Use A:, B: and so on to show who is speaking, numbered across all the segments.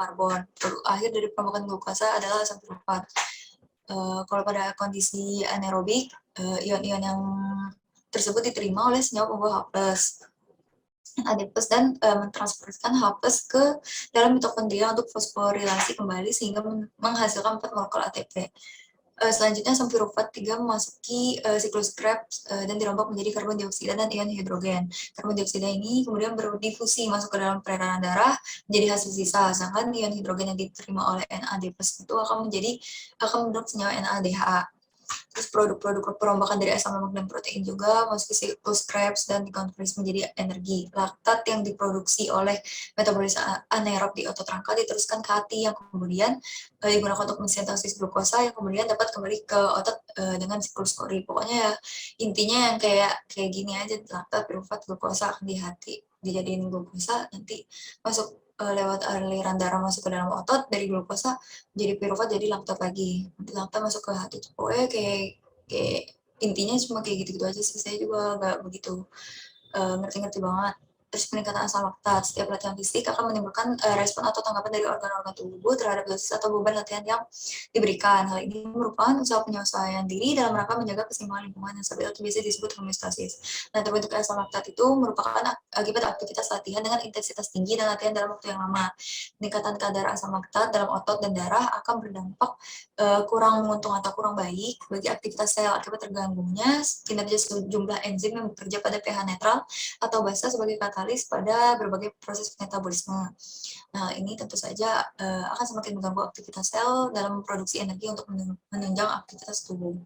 A: karbon. Produk akhir dari perombakan glukosa adalah asam pirufat. Kalau pada kondisi anaerobik, ion-ion yang tersebut diterima oleh senyawa pembawa H+, adipose dan mentransferkan H+ ke dalam mitokondria untuk fosforilasi kembali sehingga menghasilkan 4 molekul ATP. Selanjutnya asam pirufat 3 memasuki siklus Krebs dan dirombak menjadi karbon dioksida dan ion hidrogen. Karbon dioksida ini kemudian berdifusi masuk ke dalam peredaran darah menjadi hasil sisa, sedangkan ion hidrogen yang diterima oleh NAD+ itu akan membentuk senyawa NADH. Terus produk-produk perombakan dari asam lemak dan protein juga masuk ke siklus Krebs dan dikonversi menjadi energi. Laktat yang diproduksi oleh metabolisme anaerob di otot rangka diteruskan ke hati yang kemudian digunakan untuk mensintesis glukosa yang kemudian dapat kembali ke otot dengan siklus Cori. Pokoknya ya intinya yang kayak gini aja, laktat, pirufat, glukosa di hati dijadiin glukosa, nanti masuk lewat aliran darah masuk ke dalam otot, dari glukosa jadi pirufat jadi laktat lagi, nanti laktat masuk ke hati. Pokoknya kayak intinya cuma kayak gitu-gitu aja sih. Saya juga nggak begitu ngerti-ngerti banget. Terus peningkatan asam laktat, setiap latihan fisik akan menimbulkan respon atau tanggapan dari organ-organ tubuh terhadap dosis atau beban latihan yang diberikan. Hal ini merupakan usaha penyesuaian diri dalam rangka menjaga keseimbangan lingkungan yang stabil atau biasa disebut homeostasis. Nah, terbentuknya asam laktat itu merupakan akibat aktivitas latihan dengan intensitas tinggi dan latihan dalam waktu yang lama. Peningkatan kadar asam laktat dalam otot dan darah akan berdampak kurang menguntung atau kurang baik bagi aktivitas sel akibat terganggunya kinerja sejumlah enzim yang bekerja pada pH netral atau basa sebagai katalis pada berbagai proses metabolisme. Nah, ini tentu saja akan semakin mengganggu aktivitas sel dalam memproduksi energi untuk menunjang aktivitas tubuh.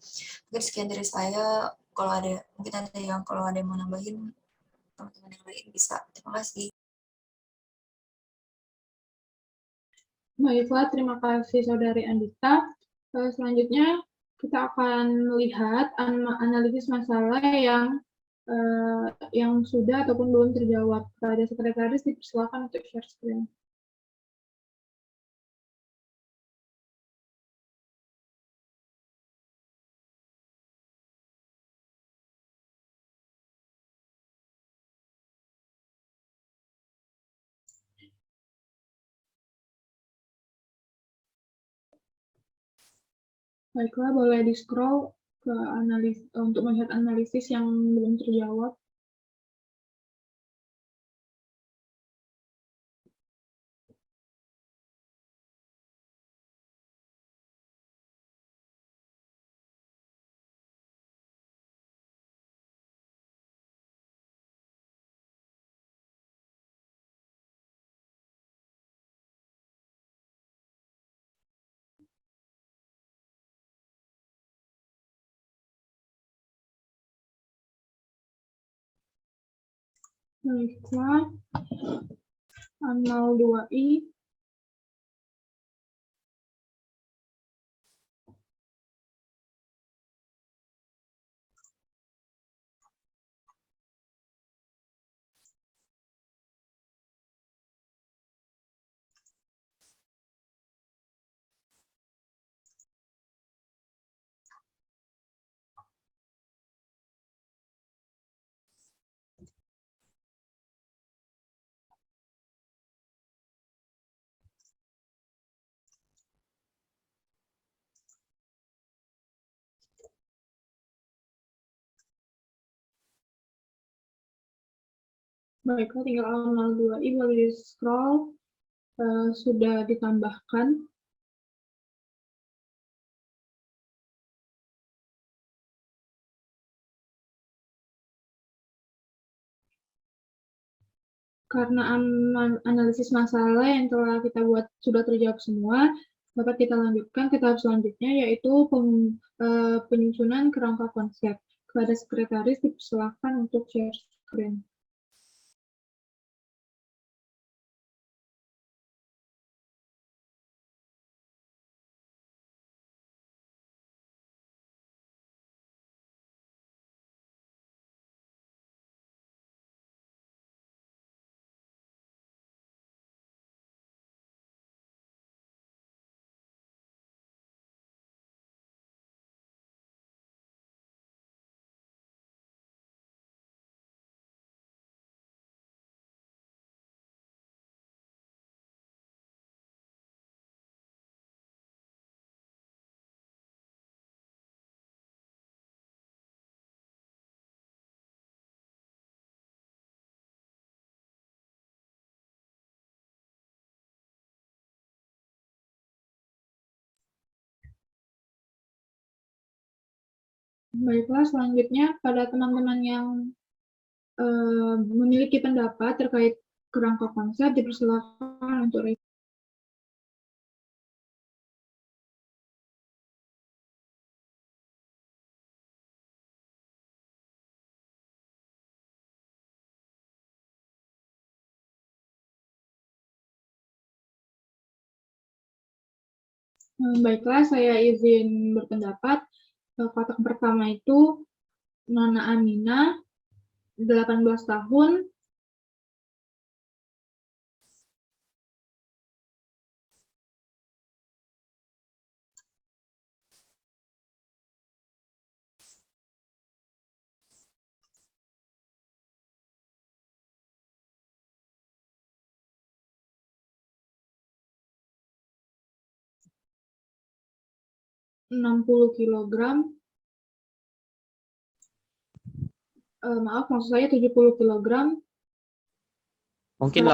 A: Mungkin sekian dari saya. Kalau ada yang mau nambahin, teman-teman yang lain bisa. Terima kasih.
B: Baiklah, terima kasih Saudari Andita. Selanjutnya kita akan melihat analisis masalah yang sudah ataupun belum terjawab. Pada sekretaris dipersilakan untuk share screen. Baiklah, boleh di-scroll ke untuk melihat analisis yang belum terjawab. Baiklah, anal 2i. Baiklah, tinggal anal 2i boleh di-scroll. Sudah ditambahkan. Karena analisis masalah yang telah kita buat sudah terjawab semua, dapat kita lanjutkan ke tahap selanjutnya, yaitu penyusunan kerangka konsep. Kepada sekretaris dipersilakan untuk share screen. Baiklah, selanjutnya pada teman-teman yang memiliki pendapat terkait kerangka konsep dipersilakan untuk baiklah, saya izin berpendapat. Kotak pertama itu Nana Amina, 18 tahun, enam puluh kilogram. Maaf, maksud saya 70 kilogram.
C: Mungkin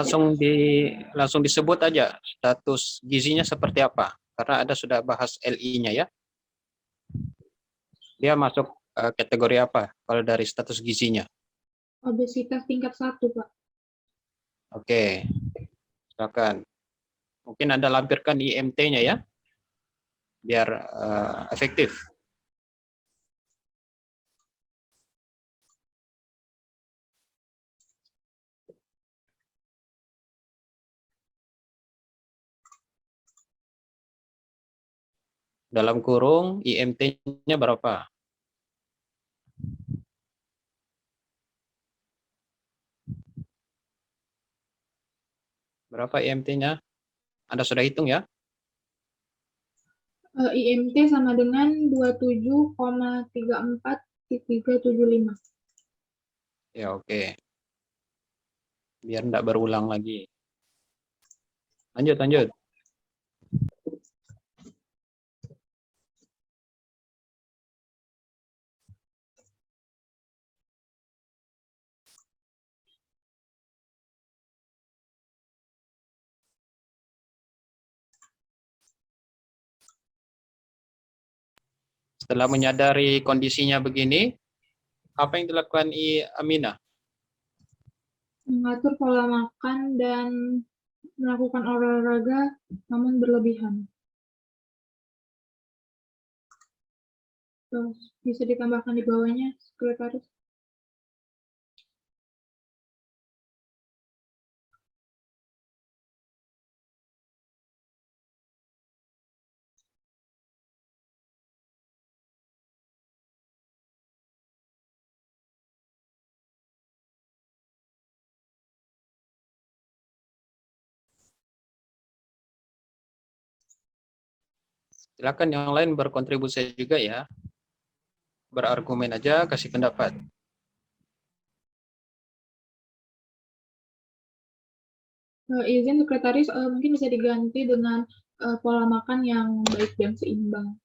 C: langsung disebut aja status gizinya seperti apa. Karena ada sudah bahas LI-nya ya. Dia masuk kategori apa kalau dari status gizinya?
B: Obesitas tingkat 1, Pak.
C: Oke, silakan. Mungkin Anda lampirkan IMT-nya ya, biar efektif. Dalam kurung IMT-nya berapa? Berapa IMT-nya? Anda sudah hitung ya?
B: IMT sama dengan 27,34,375.
C: Ya oke. Biar tidak berulang lagi. Lanjut. Setelah menyadari kondisinya begini, apa yang dilakukan Aminah?
B: Mengatur pola makan dan melakukan olahraga namun berlebihan. Terus, bisa ditambahkan di bawahnya, sekretaris.
C: Silakan yang lain berkontribusi juga ya. Berargumen aja, kasih pendapat.
B: Izin sekretaris, mungkin bisa diganti dengan pola makan yang baik dan seimbang.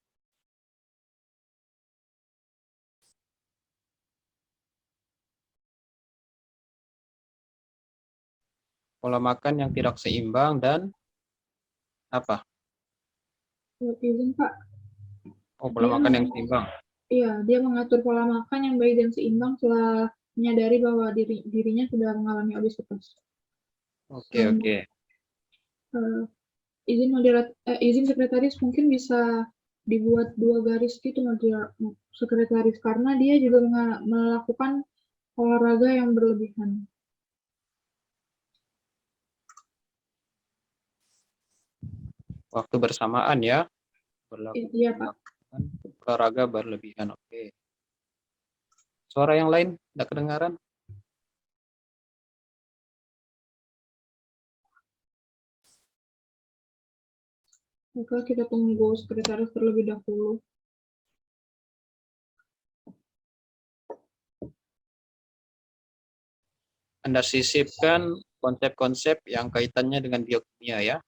C: Pola makan yang tidak seimbang dan apa?
B: Izin, Pak.
C: Oh, pola makan yang seimbang.
B: Iya, dia mengatur pola makan yang baik dan seimbang setelah menyadari bahwa dirinya sudah mengalami obesitas.
C: Oke.
B: Izin sekretaris mungkin bisa dibuat 2 garis gitu sekretaris, karena dia juga melakukan olahraga yang berlebihan.
C: Waktu bersamaan ya.
B: Iya, Pak.
C: Olahraga berlebihan. Oke. Suara yang lain tidak kedengaran?
B: Maka kita tunggu sekretaris terlebih dahulu.
C: Anda sisipkan konsep-konsep yang kaitannya dengan biokimia ya.